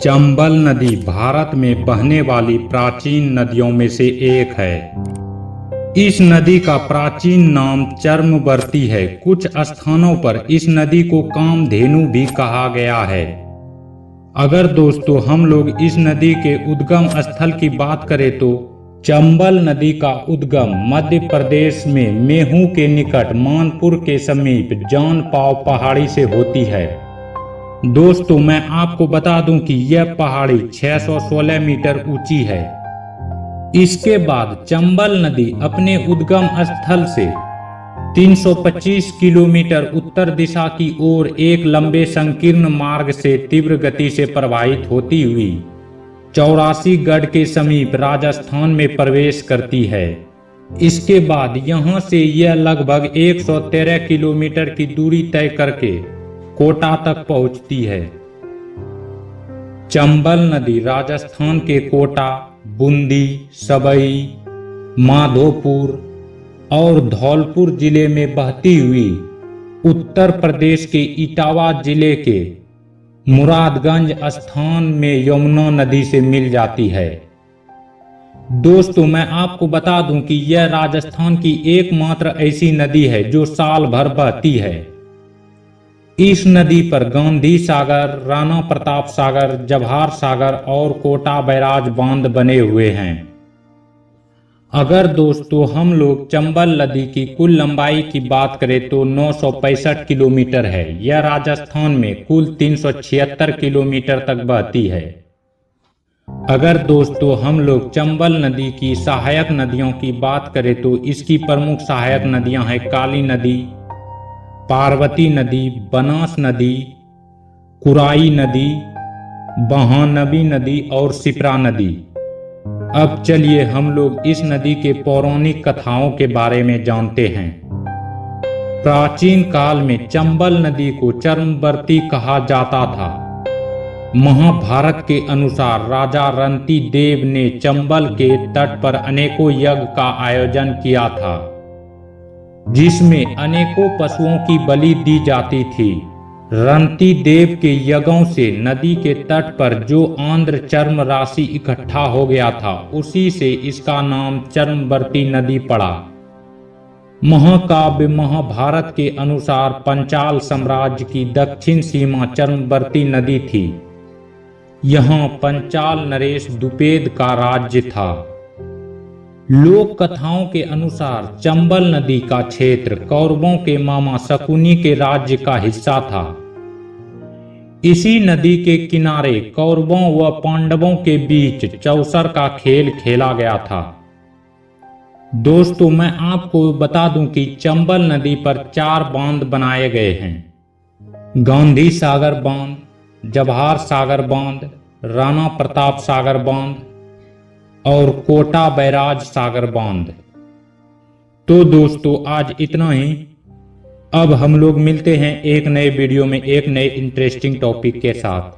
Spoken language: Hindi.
चंबल नदी भारत में बहने वाली प्राचीन नदियों में से एक है। इस नदी का प्राचीन नाम चर्मवर्ती है। कुछ स्थानों पर इस नदी को कामधेनु भी कहा गया है। अगर दोस्तों हम लोग इस नदी के उद्गम स्थल की बात करें तो चंबल नदी का उद्गम मध्य प्रदेश में मेहू के निकट मानपुर के समीप जानपाव पहाड़ी से होती है। दोस्तों मैं आपको बता दूं कि यह पहाड़ी 616 मीटर ऊंची है। इसके बाद चंबल नदी अपने उद्गम स्थल से 325 किलोमीटर उत्तर दिशा की ओर एक लंबे संकीर्ण मार्ग से तीव्र गति से प्रवाहित होती हुई 84 गढ़ के समीप राजस्थान में प्रवेश करती है। इसके बाद यहां से यह लगभग 113 किलोमीटर की दूरी तय करके कोटा तक पहुंचती है। चंबल नदी राजस्थान के कोटा, बूंदी, सवई, माधोपुर और धौलपुर जिले में बहती हुई उत्तर प्रदेश के इटावा जिले के मुरादगंज स्थान में यमुना नदी से मिल जाती है। दोस्तों मैं आपको बता दूं कि यह राजस्थान की एकमात्र ऐसी नदी है जो साल भर बहती है। इस नदी पर गांधी सागर, राणा प्रताप सागर, जवाहर सागर और कोटा बैराज बांध बने हुए हैं। अगर दोस्तों हम लोग चंबल नदी की कुल लंबाई की बात करें तो 965 किलोमीटर है। यह राजस्थान में कुल 376 किलोमीटर तक बहती है। अगर दोस्तों हम लोग चंबल नदी की सहायक नदियों की बात करें तो इसकी प्रमुख सहायक नदियां हैं काली नदी, पार्वती नदी, बनास नदी, कुराई नदी, बहानबी नदी और सिप्रा नदी। अब चलिए हम लोग इस नदी के पौराणिक कथाओं के बारे में जानते हैं। प्राचीन काल में चंबल नदी को चर्मवर्ती कहा जाता था। महाभारत के अनुसार राजा रंती देव ने चंबल के तट पर अनेकों यज्ञ का आयोजन किया था, जिसमें अनेकों पशुओं की बलि दी जाती थी। रंती देव के यज्ञों से नदी के तट पर जो आंध्र चर्म राशि इकट्ठा हो गया था, उसी से इसका नाम चर्मवर्ती नदी पड़ा। महाकाव्य महाभारत के अनुसार पंचाल साम्राज्य की दक्षिण सीमा चर्मवर्ती नदी थी। यहाँ पंचाल नरेश द्विवेद का राज्य था। लोक कथाओं के अनुसार चंबल नदी का क्षेत्र कौरवों के मामा शकुनी के राज्य का हिस्सा था। इसी नदी के किनारे कौरवों व पांडवों के बीच चौसर का खेल खेला गया था। दोस्तों मैं आपको बता दूं कि चंबल नदी पर 4 बांध बनाए गए हैं: गांधी सागर बांध, जवाहर सागर बांध, राणा प्रताप सागर बांध और कोटा बैराज सागर बांध। तो दोस्तों आज इतना ही। अब हम लोग मिलते हैं एक नए वीडियो में एक नए इंटरेस्टिंग टॉपिक के साथ।